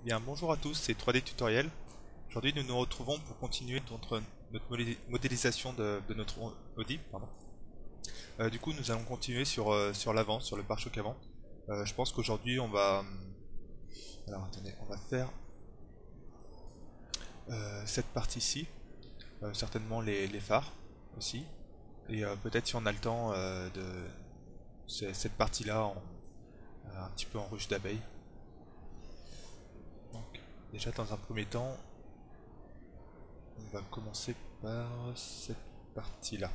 Bien, bonjour à tous, c'est 3D Tutoriel. Aujourd'hui, nous nous retrouvons pour continuer notre modélisation de notre Audi. Pardon. Du coup, nous allons continuer sur l'avant, sur le pare-choc avant. Je pense qu'aujourd'hui, on va... Alors, attendez, on va faire cette partie-ci, certainement les phares aussi. Et peut-être si on a le temps de cette partie-là un petit peu en ruche d'abeilles. Donc, déjà, dans un premier temps, on va commencer par cette partie-là.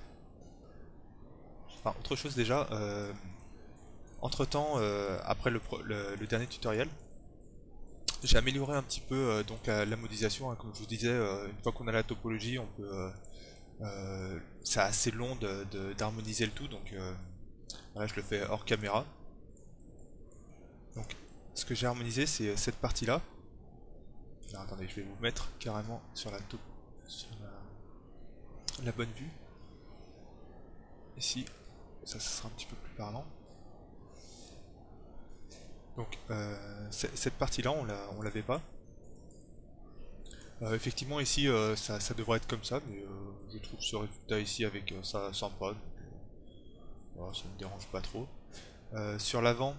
Enfin, autre chose déjà, entre temps, après le dernier tutoriel, j'ai amélioré un petit peu donc la modélisation, hein, comme je vous disais, une fois qu'on a la topologie, on peut, c'est assez long d'harmoniser le tout, donc voilà, je le fais hors caméra. Donc, ce que j'ai harmonisé, c'est cette partie-là. Alors, attendez, je vais vous mettre carrément sur la bonne vue. Ici, ça sera un petit peu plus parlant. Donc, cette partie-là, on l'avait pas. Effectivement, ici, ça devrait être comme ça, mais je trouve ce résultat ici avec ça sympa, donc voilà, ça me dérange pas trop. Sur l'avant,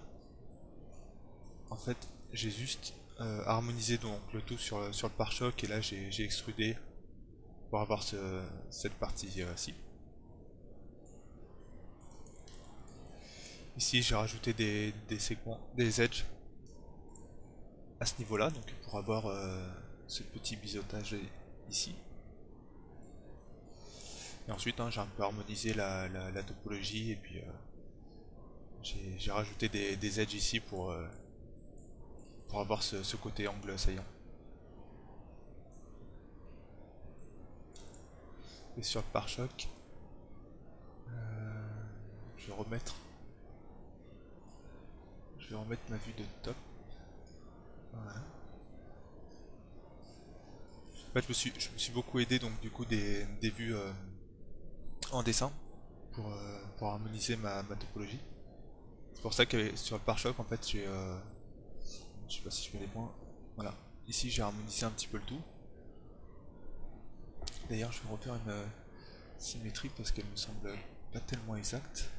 en fait, j'ai juste harmonisé donc le tout sur le pare-choc, et là j'ai extrudé pour avoir cette partie-ci. Ici, j'ai rajouté des edges à ce niveau-là, donc pour avoir ce petit biseautage ici. Et ensuite, hein, j'ai un peu harmonisé la topologie, et puis j'ai rajouté des edges ici pour avoir ce côté angle saillant. Et sur le pare-choc, je vais remettre, ma vue de top. Voilà. En fait, je me suis beaucoup aidé donc du coup des vues en dessin pour harmoniser ma topologie. C'est pour ça que sur le pare-choc, en fait, je sais pas si je mets les points. Voilà. Ici, j'ai harmonisé un petit peu le tout. D'ailleurs, je vais refaire une symétrie parce qu'elle me semble pas tellement exacte.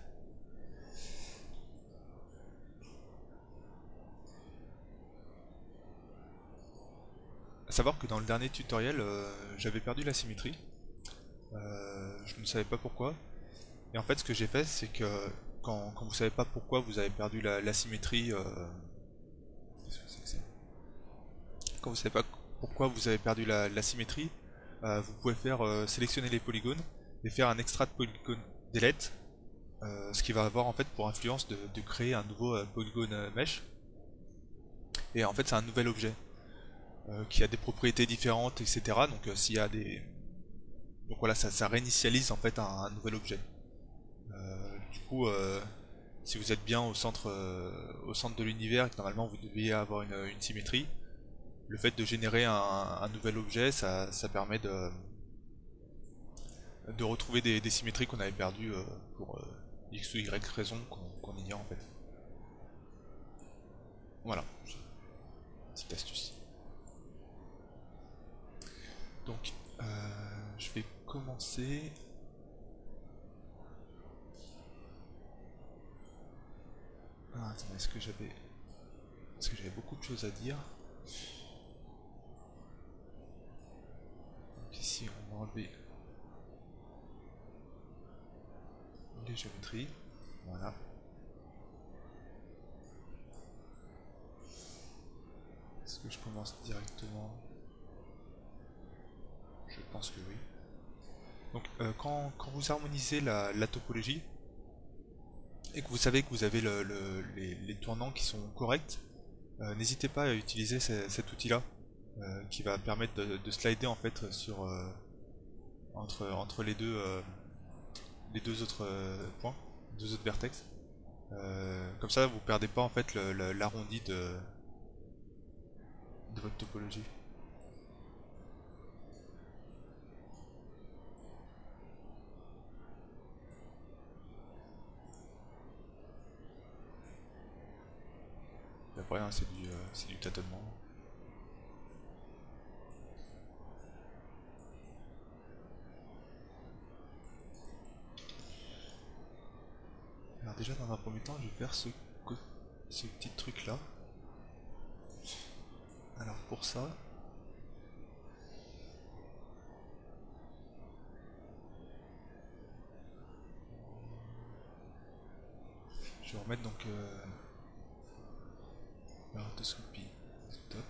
A savoir que dans le dernier tutoriel, j'avais perdu la symétrie. Je ne savais pas pourquoi. Et en fait, ce que j'ai fait, c'est que quand vous savez pas pourquoi vous avez perdu la symétrie, qu'est-ce que c'est que ça quand vous savez pas pourquoi vous avez perdu la symétrie, vous pouvez faire sélectionner les polygones et faire un extrait de polygone delete, ce qui va avoir en fait pour influence de créer un nouveau polygone mesh. Et en fait, c'est un nouvel objet qui a des propriétés différentes, etc. Donc, s'il y a des donc voilà, ça réinitialise en fait un nouvel objet. Du coup, si vous êtes bien au centre de l'univers et que normalement vous deviez avoir une symétrie, le fait de générer un nouvel objet, ça permet de retrouver des symétries qu'on avait perdues pour X ou Y raison qu'on ignore en fait. Voilà, petite astuce. Donc, je vais commencer. Ah, attends, est-ce que j'avais beaucoup de choses à dire? Donc ici, on va enlever les géométries. Voilà. Est-ce que je commence directement? Je pense que oui. Donc, quand vous harmonisez la topologie et que vous savez que vous avez les tournants qui sont corrects, n'hésitez pas à utiliser cet outil-là qui va permettre de slider en fait entre les deux autres points, deux autres vertex. Comme ça, vous perdez pas en fait l'arrondi de votre topologie. Et après, hein, c'est du tâtonnement. déjà dans un premier temps, je vais faire ce petit truc là. Alors pour ça, je vais remettre donc la rotoscopie. Top.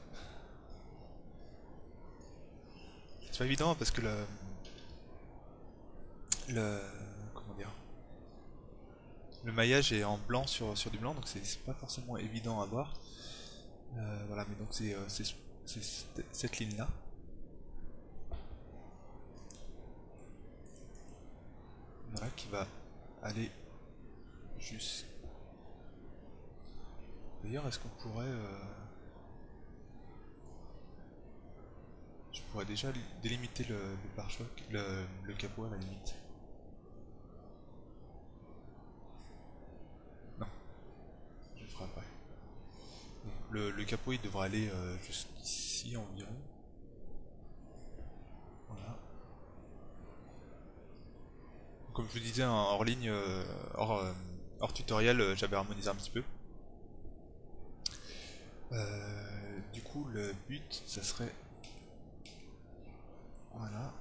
C'est pas évident parce que le comment dire, le maillage est en blanc sur du blanc, donc c'est pas forcément évident à voir. Voilà, mais donc c'est cette ligne là. Voilà, qui va aller juste. D'ailleurs, est-ce qu'on pourrait je pourrais déjà délimiter le pare-choc, le capot à la limite. Non, je le ferai après. Donc, le capot il devra aller jusqu'ici environ. Voilà. Comme je vous disais hors ligne, hors tutoriel, j'avais harmonisé un petit peu. Du coup, le but, ça serait... Voilà.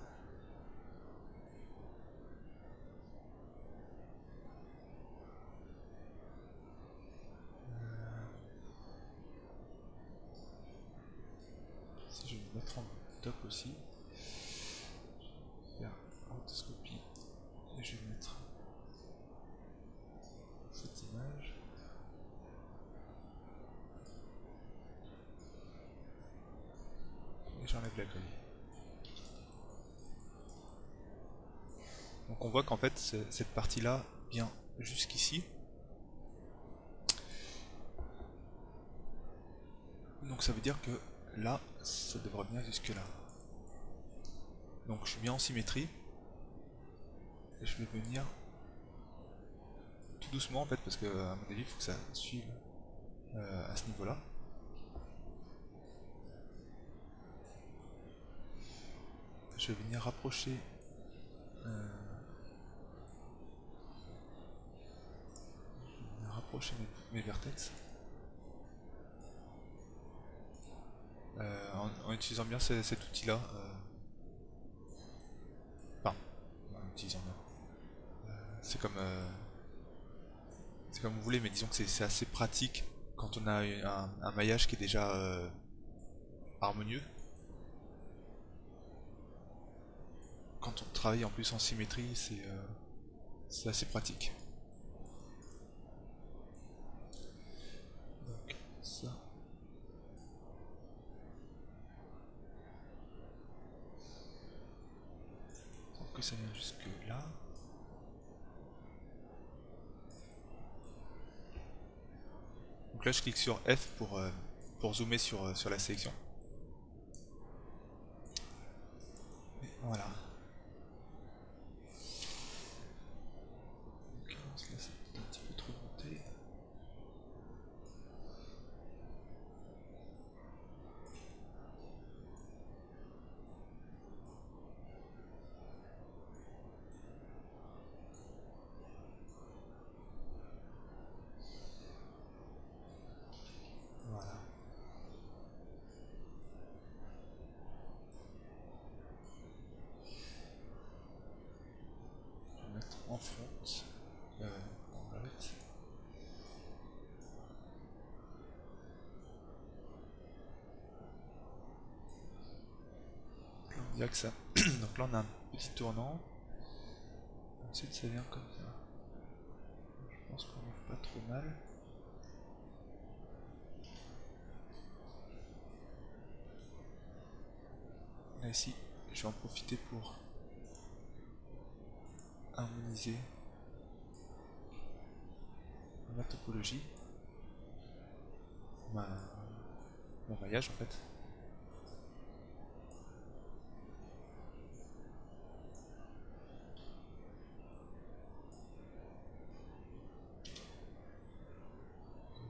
Si je vais me mettre en top aussi, je vais faire rotoscopie et je vais mettre cette image. Et j'enlève la grille. Donc on voit qu'en fait cette partie là vient jusqu'ici. Donc ça veut dire que là ça devrait venir jusque là. Donc je suis bien en symétrie. Et je vais venir tout doucement en fait parce que à mon avis il faut que ça suive à ce niveau là. Je vais venir rapprocher mes vertex en utilisant bien cet outil là. Enfin, en utilisant bien. C'est comme vous voulez, mais disons que c'est assez pratique quand on a un maillage qui est déjà harmonieux. Quand on travaille en plus en symétrie, c'est assez pratique. Donc ça. Donc que ça vient jusque là. Donc là je clique sur F pour zoomer sur la sélection. Et voilà. Donc là c'est un petit peu trop monté. Voilà. Je vais mettre en front. En right. On dirait que ça. Donc là on a un petit tournant. Ensuite ça vient comme ça. Je pense qu'on ne fait pas trop mal. Là ici, je vais en profiter pour harmoniser ma topologie, mon maillage en fait.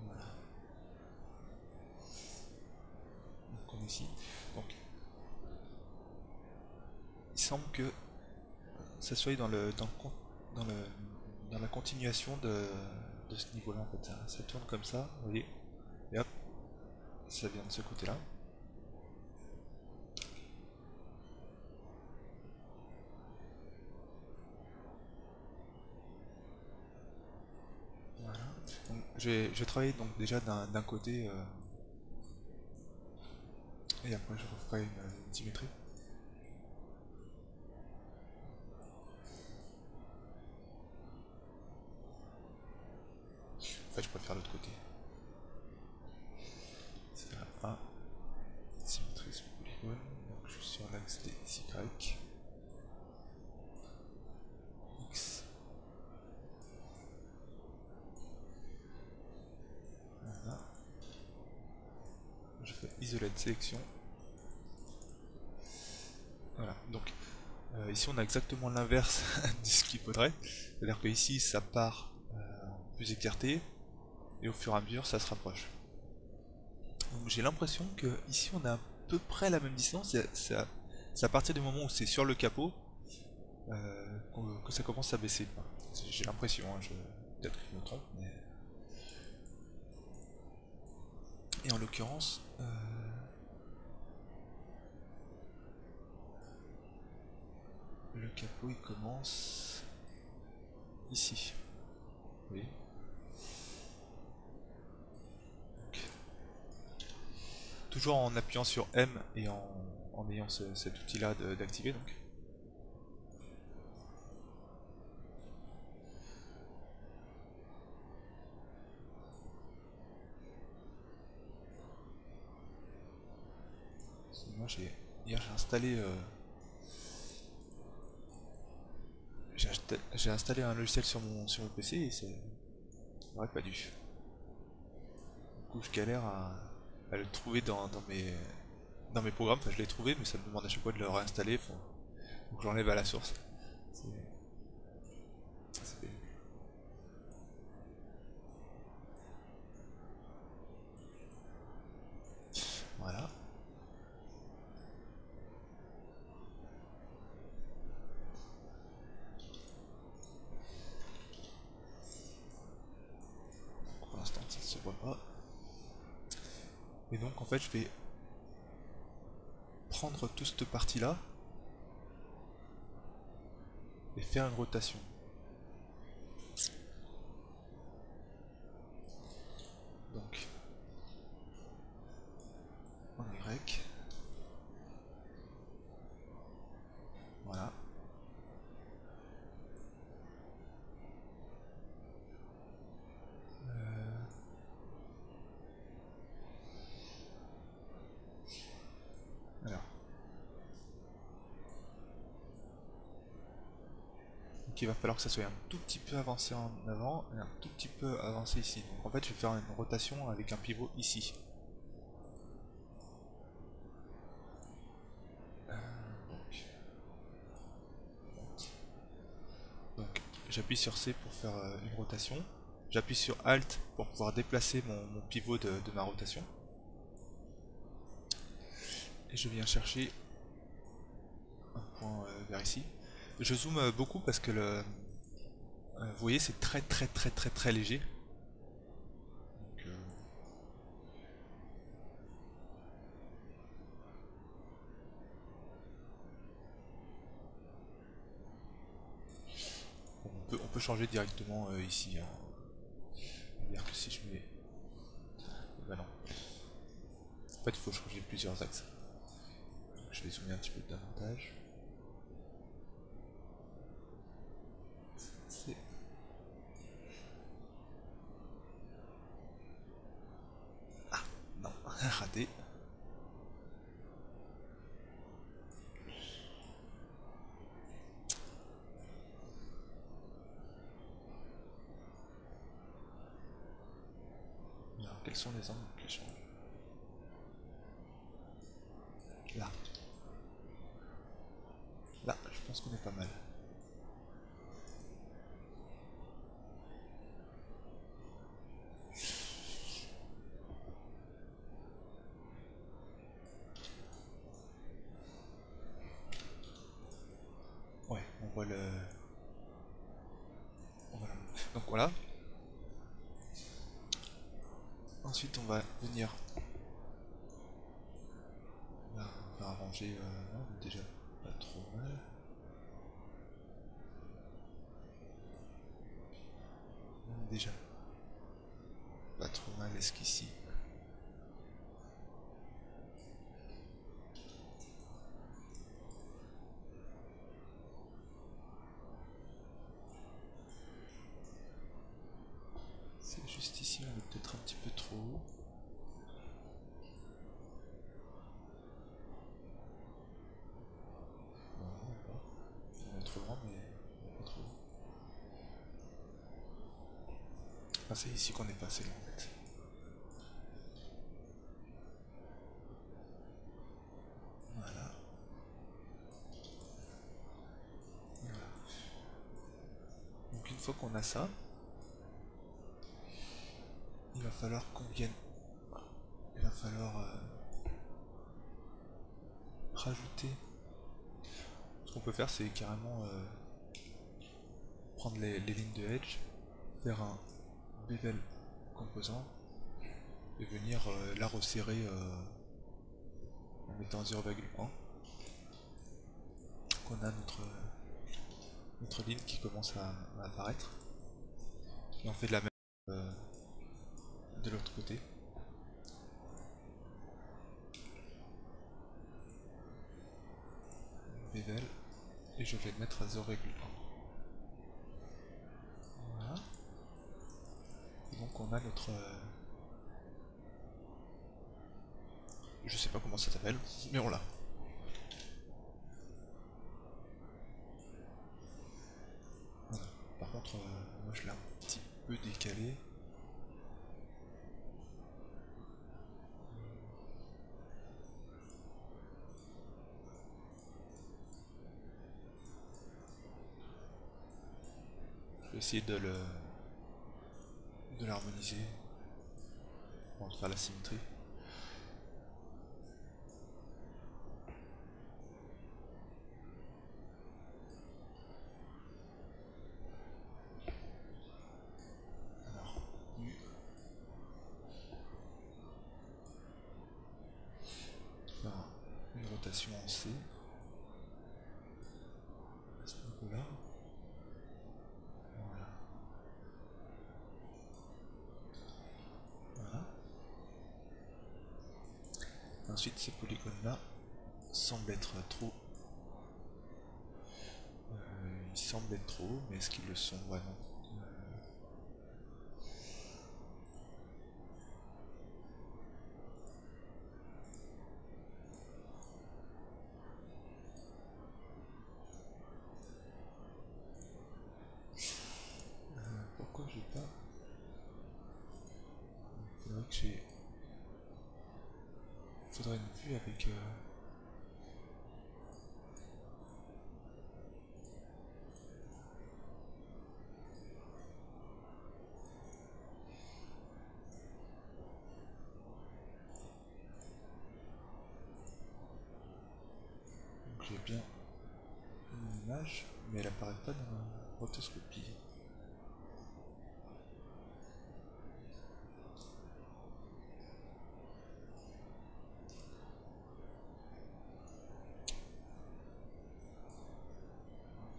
Voilà. Donc on est ici. Donc il semble que ça soit dans la continuation de ce niveau-là en fait. Ça tourne comme ça, vous voyez. Et hop, ça vient de ce côté-là. Voilà. Donc, je vais travailler donc déjà d'un côté et après je referai une symétrie. En fait, je préfère l'autre côté. C'est là A, symétrie sur le polygone. Donc je suis sur l'axe des Y, X. Voilà. Je fais isoler de sélection. Voilà. Donc ici on a exactement l'inverse de ce qu'il faudrait. C'est-à-dire que ici ça part plus écarté et au fur et à mesure ça se rapproche. Donc j'ai l'impression que ici on a à peu près la même distance. C'est à partir du moment où c'est sur le capot que ça commence à baisser. J'ai l'impression, hein, peut-être que je me trompe, mais... Et en l'occurrence, le capot il commence ici. Oui. Donc, toujours en appuyant sur M et en ayant cet outil là d'activer donc. Moi hier j'ai installé j'ai installé un logiciel sur mon PC et c'est aurait pas dû. Du coup je galère à le trouver dans mes programmes, enfin je l'ai trouvé mais ça me demande à chaque fois de le réinstaller, faut que j'enlève à la source. C'est pénible. Voilà. Pour l'instant ça ne se voit pas. Et donc en fait je vais prendre toute cette partie là et faire une rotation. Donc en Y. Voilà. Alors. Donc il va falloir que ça soit un tout petit peu avancé en avant et un tout petit peu avancé ici. Donc en fait je vais faire une rotation avec un pivot ici. Donc, donc j'appuie sur C pour faire une rotation. J'appuie sur Alt pour pouvoir déplacer mon pivot de ma rotation. Et je viens chercher un point vers ici. Je zoome beaucoup parce que vous voyez c'est très léger. Donc, on peut changer directement ici. Hein. C'est-à-dire que si je mets... Bah non. En fait il faut changer plusieurs axes. Donc, je vais zoomer un petit peu davantage. C'est... Ah non, raté. Alors, quels sont les angles qui changent? Là. Là, je pense qu'on est pas mal. Ouais, on voit le... Donc voilà. Ensuite, on va venir, on va arranger, non, mais déjà pas trop mal. Déjà pas trop mal esquissi. C'est juste ici, on est peut-être un petit peu trop haut. On est trop grand, mais pas trop haut. Enfin, c'est ici qu'on est passé là en fait. Voilà. Voilà. Donc une fois qu'on a ça, il va falloir qu'on vienne. Il va falloir rajouter. Ce qu'on peut faire, c'est carrément prendre les lignes de edge, faire un bevel composant et venir la resserrer en mettant 0,1. Qu'on a notre ligne qui commence à apparaître. Et on fait de la même euh, de l'autre côté. Bevel. Et je vais le mettre à 0,1. Voilà. Et donc on a notre... je sais pas comment ça s'appelle, mais on l'a. Voilà. Par contre, moi je l'ai un petit peu décalé. Je vais essayer de l'harmoniser pour faire la symétrie. Alors, faire une rotation en C à ce niveau-là. Voilà. Voilà. Ensuite, ces polygones-là semblent être trop. Ils semblent être trop, mais est-ce qu'ils le sont vraiment? Pourquoi j'ai pas... Faudrait que j'ai... Faudrait une vue avec... Donc j'ai bien une image, mais elle apparaît pas dans la rotoscopie.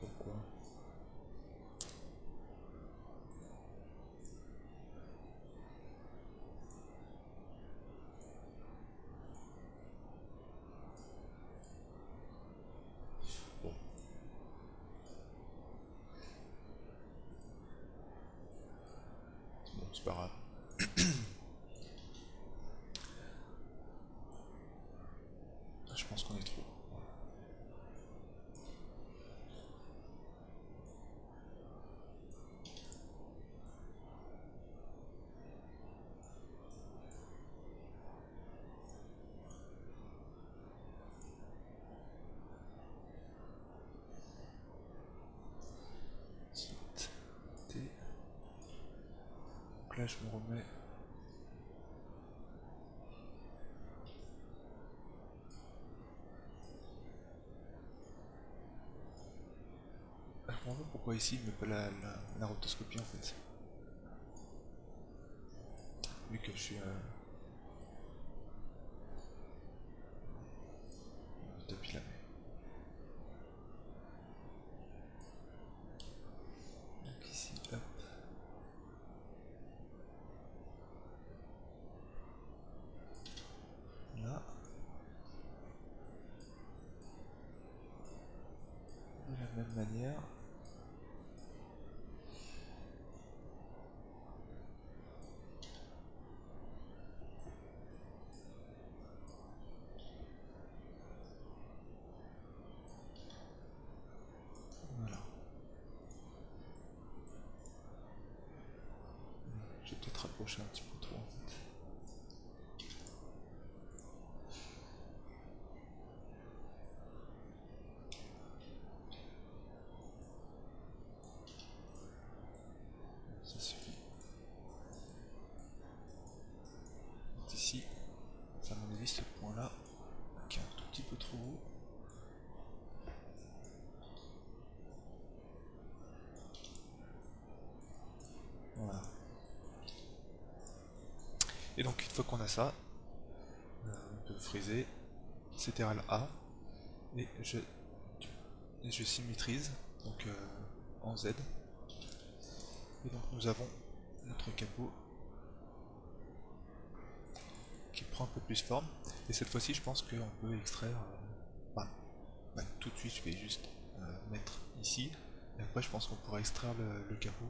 Pourquoi? Bon, bon c'est pas grave. Je pense qu'on est trop. Ensuite, T. Donc là je me remets. Je comprends pas pourquoi ici il met pas la rotoscopie en fait. vu que je suis depuis là. Donc ici, hop. Là. De la même manière. Voilà. Je vais peut-être rapprocher un petit peu trop en fait. Ça suffit. Donc ici, à mon avis, ce point-là, qui est un tout petit peu trop haut. Voilà. Et donc une fois qu'on a ça, on peut friser ctrl A et je symétrise donc en Z. Et donc nous avons notre capot qui prend un peu plus forme. Et cette fois-ci, je pense qu'on peut extraire. Tout de suite, je vais juste mettre ici. Et après, je pense qu'on pourra extraire le capot.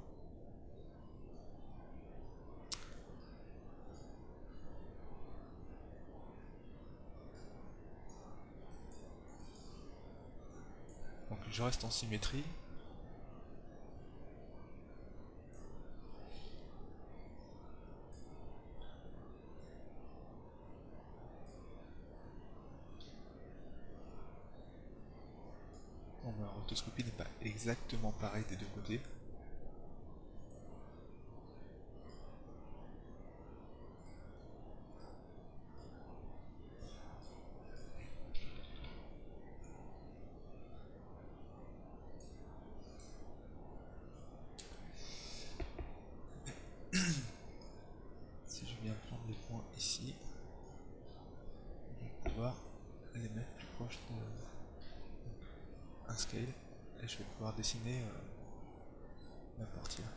Donc je reste en symétrie. Bon, ma rotoscopie n'est pas exactement pareille des deux côtés. Si je viens prendre les points ici, je vais pouvoir les mettre plus proches d'un scale et je vais pouvoir dessiner ma partie là.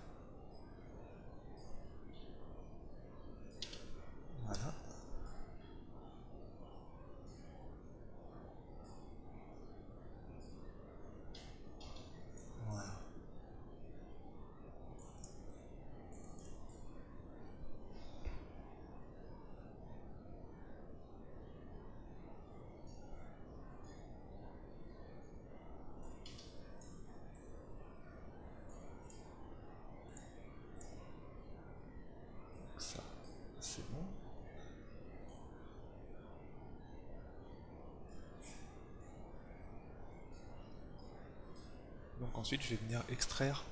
Voilà. Voilà. Donc ça, c'est bon. Donc ensuite, je vais venir extraire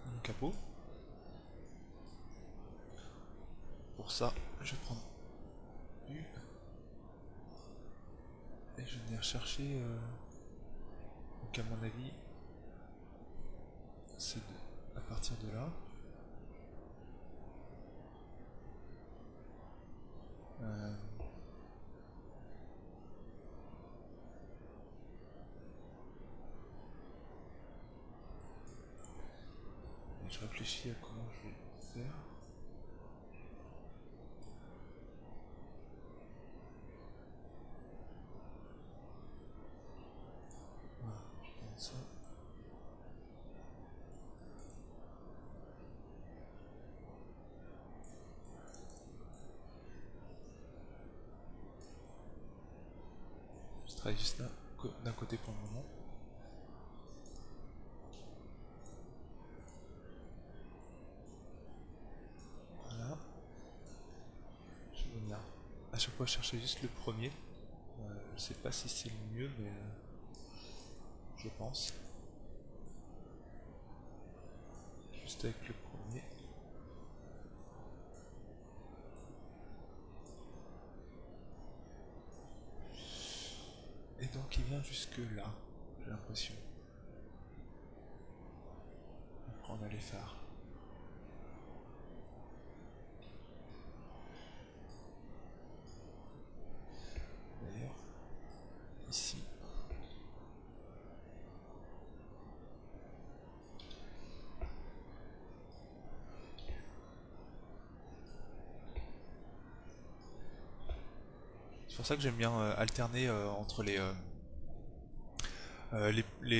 mon capot. Pour ça, je vais prendre U et je vais venir chercher. Donc à mon avis, c'est à partir de là. Et je réfléchis à comment je vais faire. Voilà, je prends ça. Je travaille juste là, d'un côté pour le moment. Voilà. Je vais venir à chaque fois chercher juste le premier. Je sais pas si c'est le mieux, mais je pense. Juste avec le premier. Et donc il vient jusque là, j'ai l'impression. Après on a les phares. pour ça que j'aime bien alterner entre les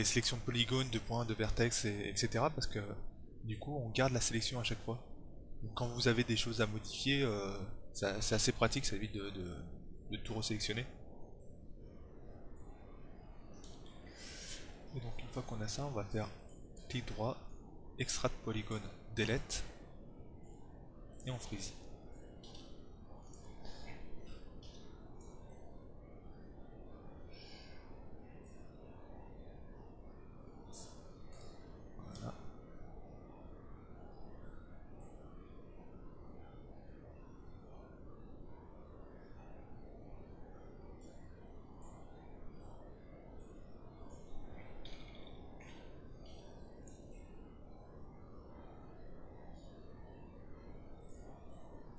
sélections de polygones, de points, de vertex, etc. Parce que du coup on garde la sélection à chaque fois. Donc, quand vous avez des choses à modifier, c'est assez pratique, ça évite de tout resélectionner. Et donc une fois qu'on a ça, on va faire clic droit, extract polygone, delete, et on freeze. Voilà.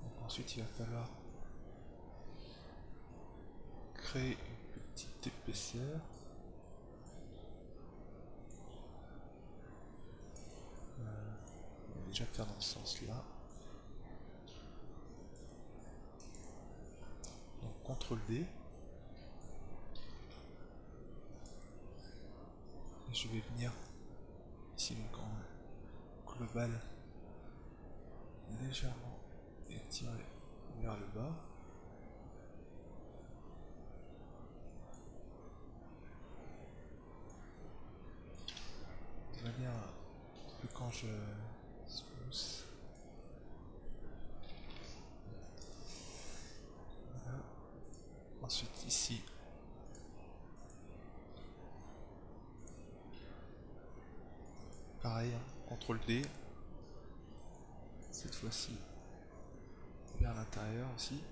Donc, ensuite il va falloir créer une petite épaisseur. On va déjà faire dans ce sens là. Donc CTRL D. Et je vais venir ici donc en global légèrement étirer vers le bas. De manière que quand je smooth, voilà. Ensuite ici pareil, hein, CTRL D, cette fois-ci vers l'intérieur aussi.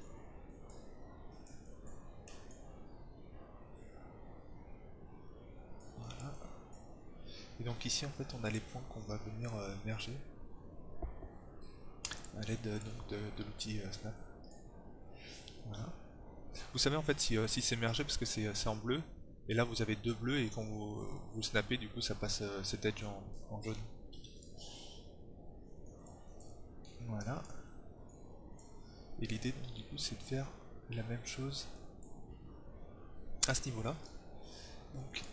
Voilà. Et donc ici en fait on a les points qu'on va venir merger à l'aide de l'outil Snap. Voilà. Vous savez en fait si c'est mergé parce que c'est en bleu, et là vous avez deux bleus et quand vous snappez du coup ça passe cet edge en jaune. Voilà. Et l'idée du coup c'est de faire la même chose à ce niveau là. Donc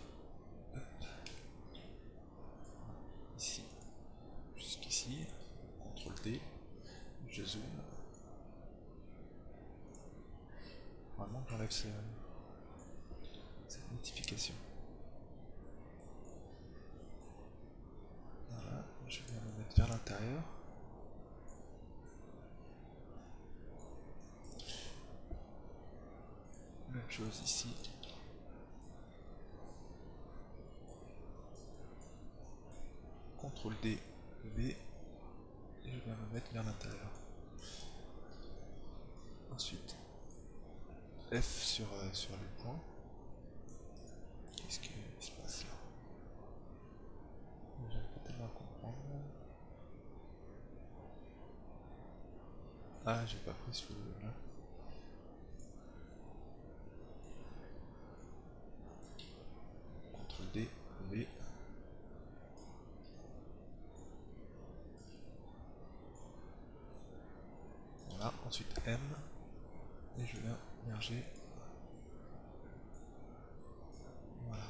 ici jusqu'ici, CTRL D, je zoome. Vraiment j'enlève cette notification. Voilà, je vais me mettre vers l'intérieur. Même chose ici. CTRL D, V, et je vais me mettre vers l'intérieur. Ensuite, F sur le point. Qu'est-ce qui se passe là? J'arrive pas tellement à comprendre. Ah, j'ai pas pris ce là. CTRL D, V. Voilà, ensuite M. Et je viens merger. Voilà.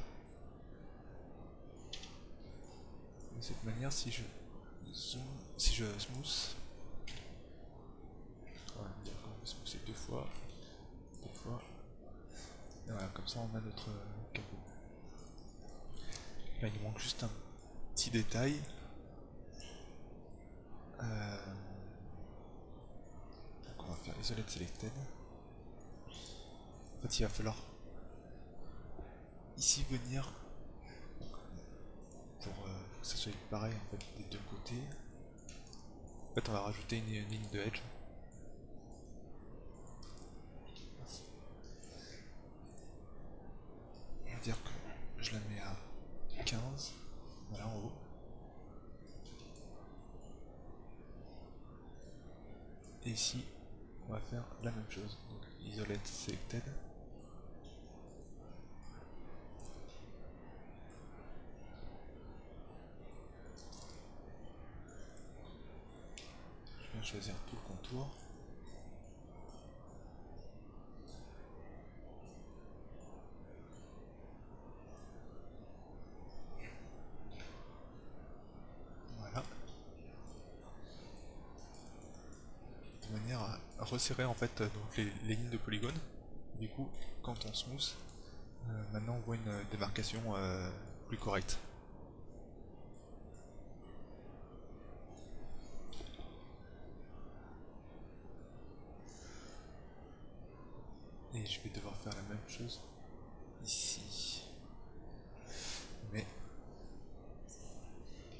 De cette manière, si je zoom, si je smooth, on va dire qu'on va smoother deux fois. Et voilà, comme ça on a notre capot. Là il manque juste un petit détail. Donc on va faire isolate selected. En fait il va falloir ici venir pour que ça soit pareil en fait des deux côtés. En fait on va rajouter une ligne de edge. On va dire que je la mets à 15, voilà en haut. Et ici on va faire la même chose, donc isolate selected. Je viens choisir tout le contour. resserrer en fait donc les lignes de polygone. Du coup, quand on smooth, maintenant on voit une démarcation plus correcte. Et je vais devoir faire la même chose ici. Mais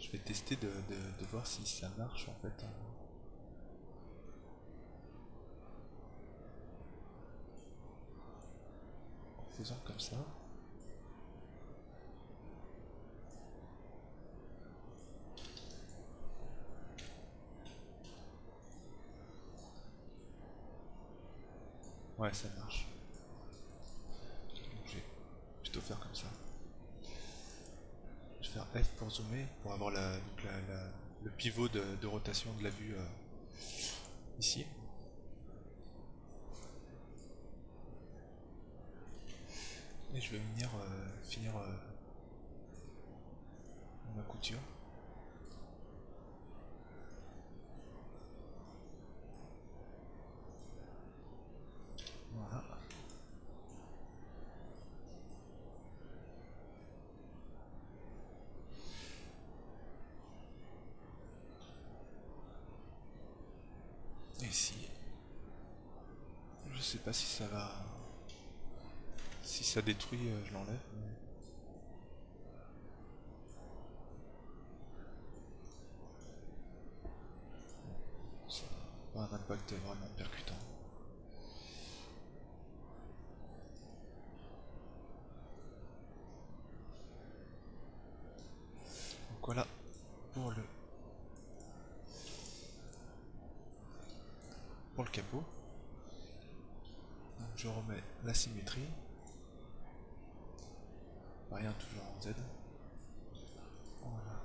je vais tester de voir si ça marche en fait en faisant comme ça. Ouais, ça marche. Donc je vais plutôt faire comme ça. Je vais faire F pour zoomer, pour avoir le pivot de rotation de la vue ici. Et je vais venir finir ma couture. Voilà. Et ici, je sais pas si ça va... Si ça détruit, je l'enlève. Ça n'a pas un impact vraiment percutant. Donc voilà pour le capot. Donc je remets la symétrie. Rien toujours en Z. Voilà.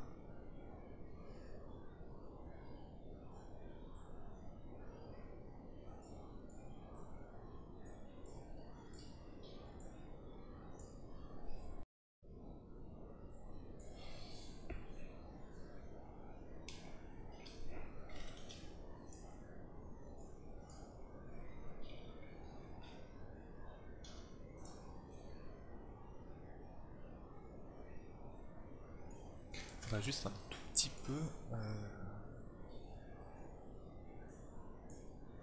Il faudra juste un tout petit peu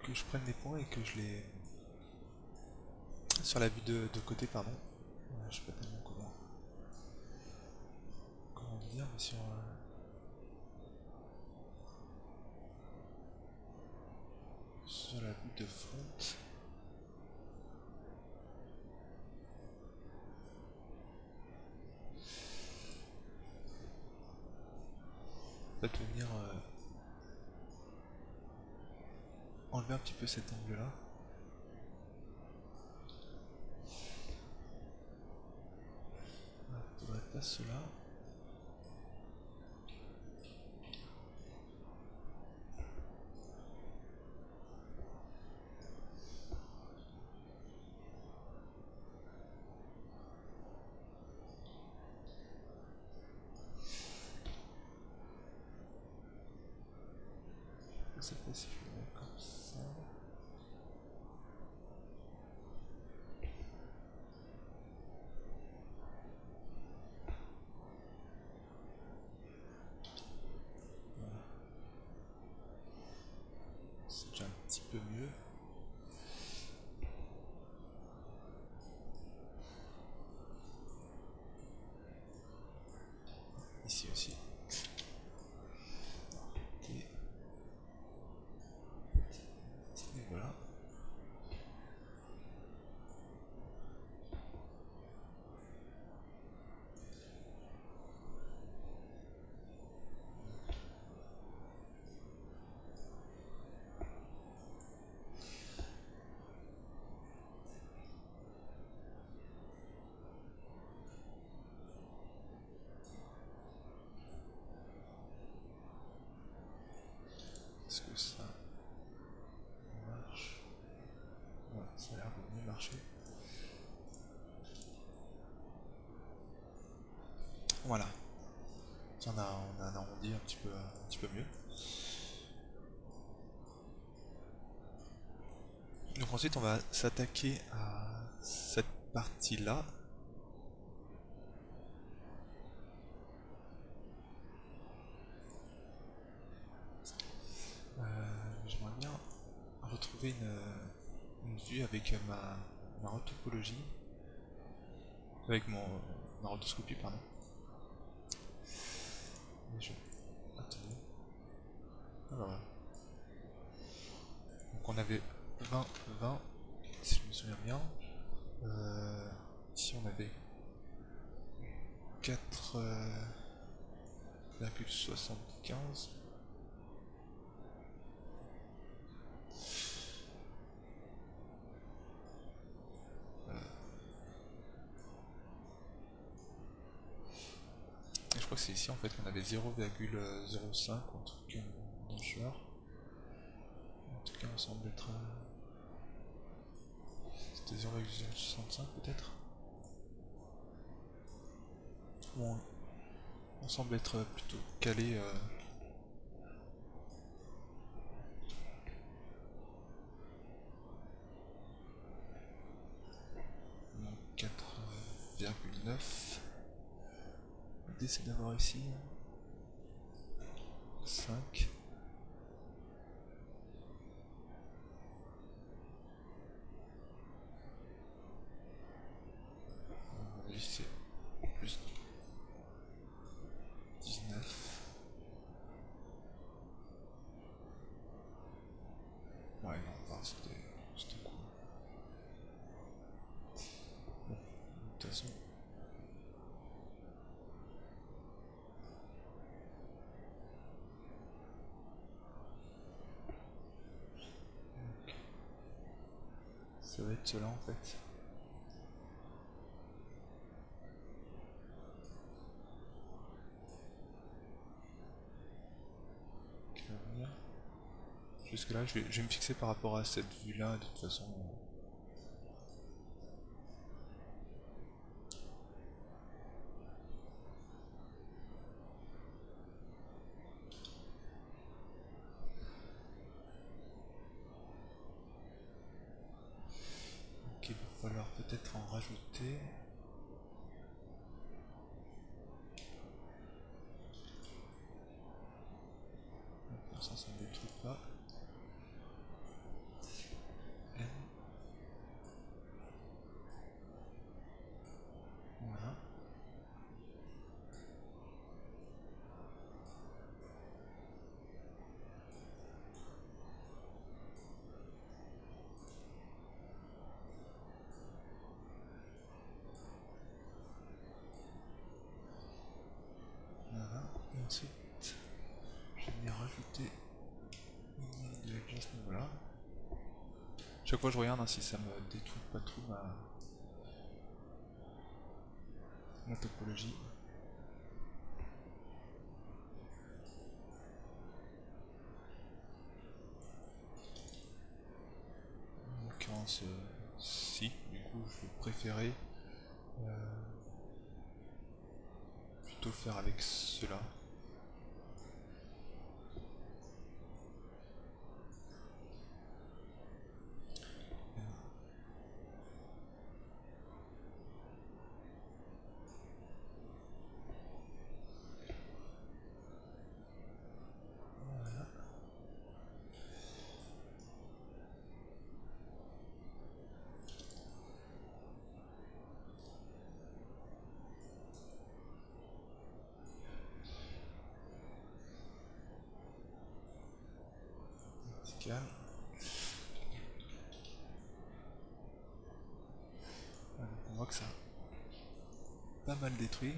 que je prenne les points et que je les... Sur la vue de côté, pardon. Je sais pas tellement comment dire, mais sur la vue de front. On va venir enlever un petit peu cet angle là. Il faudrait pas cela. Je sais pas si je le mets comme ça. Voilà. C'est déjà un petit peu mieux. Ici aussi. Et voilà. Est-ce que ça marche? Ouais, ça a l'air de mieux marcher. Voilà. On a un arrondi un petit peu mieux. Donc ensuite on va s'attaquer à cette partie-là. J'aimerais bien retrouver une vue avec ma rotopologie, avec ma rotoscopie, pardon. Et attendez. Ah, bah voilà. Donc on avait 20, 20, si je me souviens bien. Ici on avait 4,75. Et je crois que c'est ici en fait qu'on avait 0,05 ou un truc dans le genre. En tout cas, on semble être. C'était 0,65 peut-être. Bon, on semble être plutôt calé. 4,9. L'idée c'est d'avoir ici 5. Ici c'est plus 19. Ouais, non, enfin, c'était cool. Bon, de toute façon. Ça va être cela en fait. Jusque là, je vais me fixer par rapport à cette vue là de toute façon. Donc il va falloir peut-être en rajouter. Ça s'en détruit pas. N. Voilà. Voilà. Et ensuite, je vais venir rajouter une ligne de adjust à ce niveau-là. Chaque fois je regarde hein, si ça me détruit pas trop ma topologie. En l'occurrence, si, du coup je vais préférer plutôt faire avec cela. Voilà. Vertical. Voilà, on voit que ça a pas mal détruit.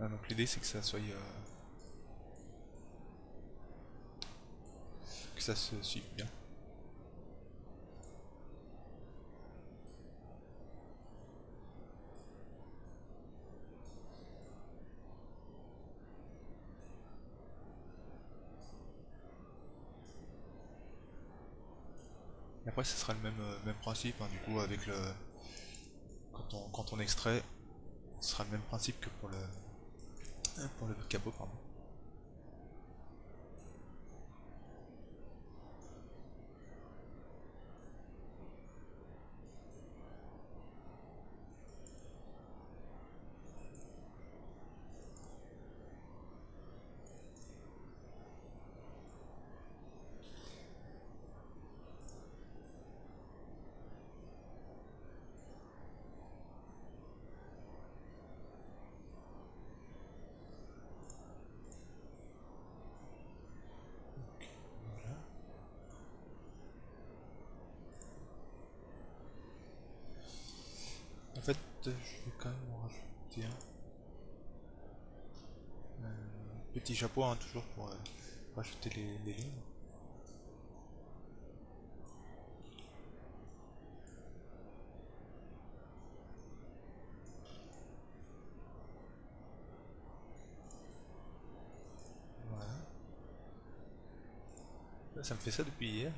Donc l'idée c'est que ça soit que ça se suive bien. Et après ce sera le même principe, hein, du coup avec le quand on extrait, ce sera le même principe que pour le capot, pardon. Voilà. En fait, je vais quand même en rajouter un petit chapeau, hein, toujours pour rajouter les lignes. Voilà. Ça me fait ça depuis hier.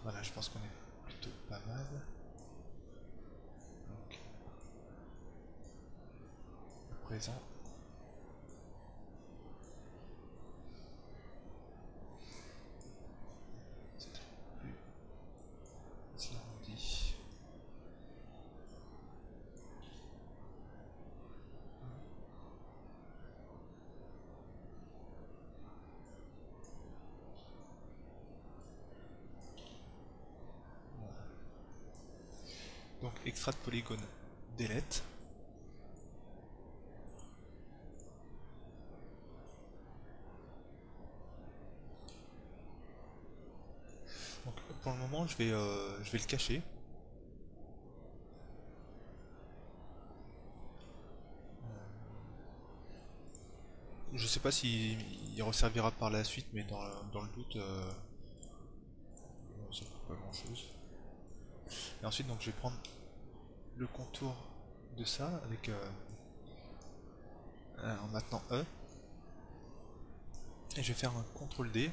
Voilà, je pense qu'on est plutôt pas mal. Donc, à présent, c'est plus arrondi. Voilà. Donc, extrait de polygone, delete. Donc, pour le moment, je vais le cacher. Je sais pas s'il resservira par la suite, mais dans le doute, ça coûte pas grand chose. Et ensuite, donc, je vais prendre le contour de ça avec en maintenant E. Et je vais faire un CTRL D.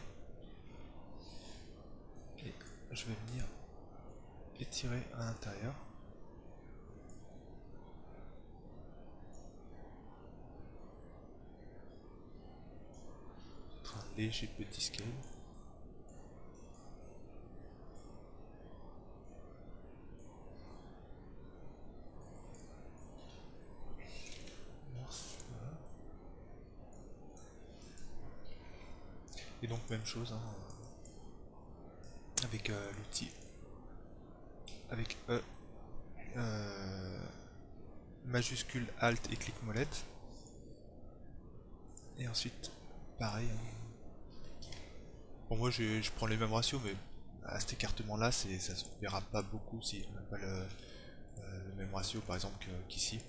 Et je vais venir étirer à l'intérieur. Un léger petit scale. Voilà. Et donc même chose, hein, avec l'outil, avec E, majuscule Alt et clic molette. Et ensuite, pareil. Hein. Bon, moi je prends les mêmes ratios, mais à cet écartement là, ça se verra pas beaucoup si on n'a pas le même ratio par exemple qu'ici.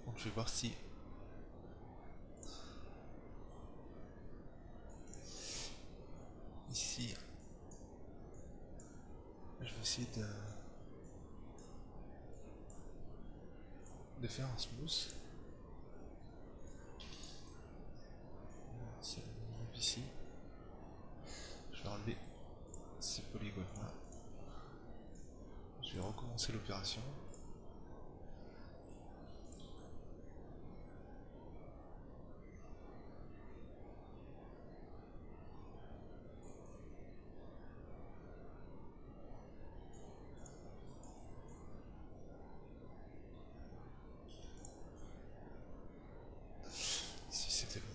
Donc je vais voir si ici, je vais essayer de faire un smooth. C'est ici. Je vais enlever ces polygones là. Je vais recommencer l'opération. Si c'était bon.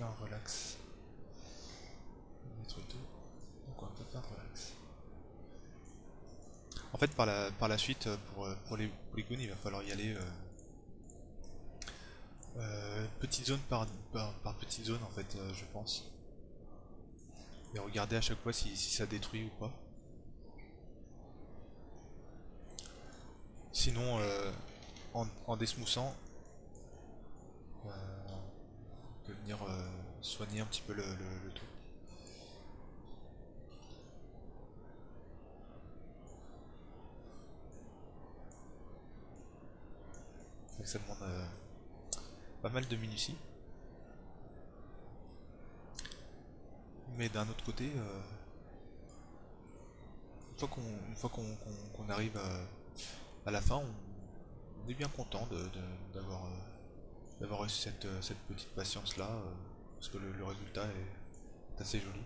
faire un relax. On va mettre tout. Donc on peut faire un relax. En fait, par la suite, pour les polygones, il va falloir y aller petite zone par petite zone, en fait, je pense. Et regarder à chaque fois si ça détruit ou pas. Sinon, en desmoussant, on peut venir soigner un petit peu le tout. Donc ça demande pas mal de minutie. Mais d'un autre côté, une fois qu'on arrive à la fin, on est bien content d'avoir d'avoir eu cette petite patience là, parce que le résultat est assez joli.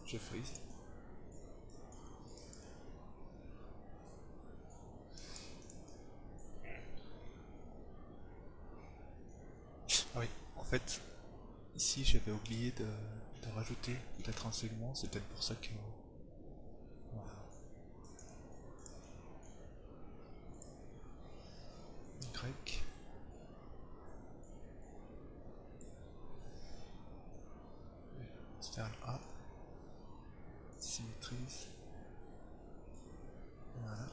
Je frise. Ah oui, en fait, ici j'avais oublié de rajouter peut-être un segment, c'est peut-être pour ça que... Voilà. Y. Stern A. Symétrise. Voilà.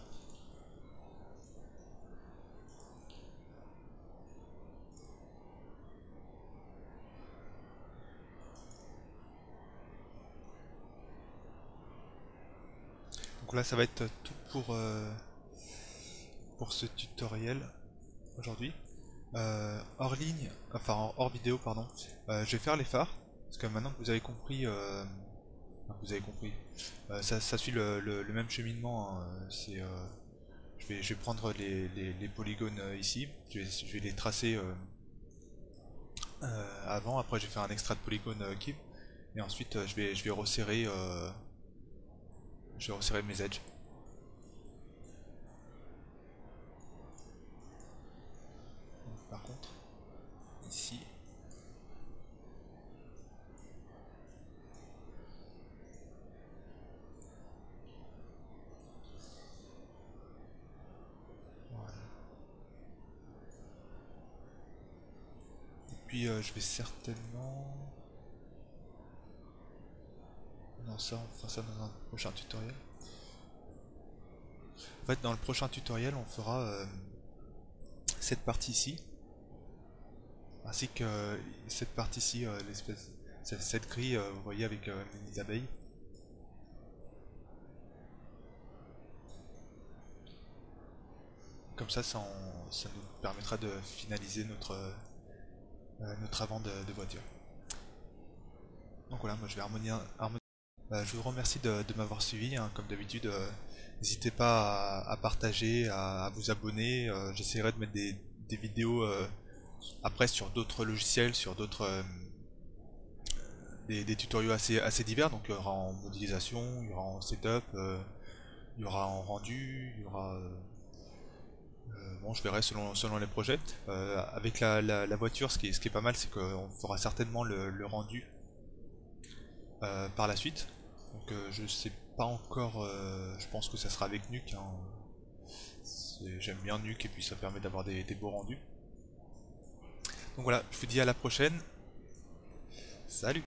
Donc là ça va être tout pour ce tutoriel aujourd'hui. Hors ligne, enfin hors vidéo pardon, je vais faire les phares, parce que maintenant que vous avez compris, enfin, vous avez compris, ça suit le même cheminement, hein, je vais prendre les polygones ici, je vais les tracer avant, après je vais faire un extrait de polygone keep, et ensuite je vais resserrer mes edges. Donc, par contre, ici, voilà. Et puis je vais certainement... Non, ça, on fera ça dans un prochain tutoriel. En fait, dans le prochain tutoriel, on fera cette partie ici, ainsi que cette partie ici, l'espèce, cette grille, vous voyez, avec les abeilles. Comme ça nous permettra de finaliser notre avant de voiture. Donc voilà, moi je vais harmoniser. Je vous remercie de m'avoir suivi, hein, comme d'habitude. N'hésitez pas à partager, à vous abonner. J'essaierai de mettre des vidéos après sur d'autres logiciels, sur d'autres des tutoriaux assez divers. Donc il y aura en modélisation, il y aura en setup, il y aura en rendu, il y aura bon, je verrai selon les projets. Avec la voiture, ce qui est pas mal, c'est qu'on fera certainement le rendu par la suite. Donc je sais pas encore, je pense que ça sera avec Nuke, hein. J'aime bien Nuke et puis ça permet d'avoir des beaux rendus. Donc voilà, je vous dis à la prochaine. Salut!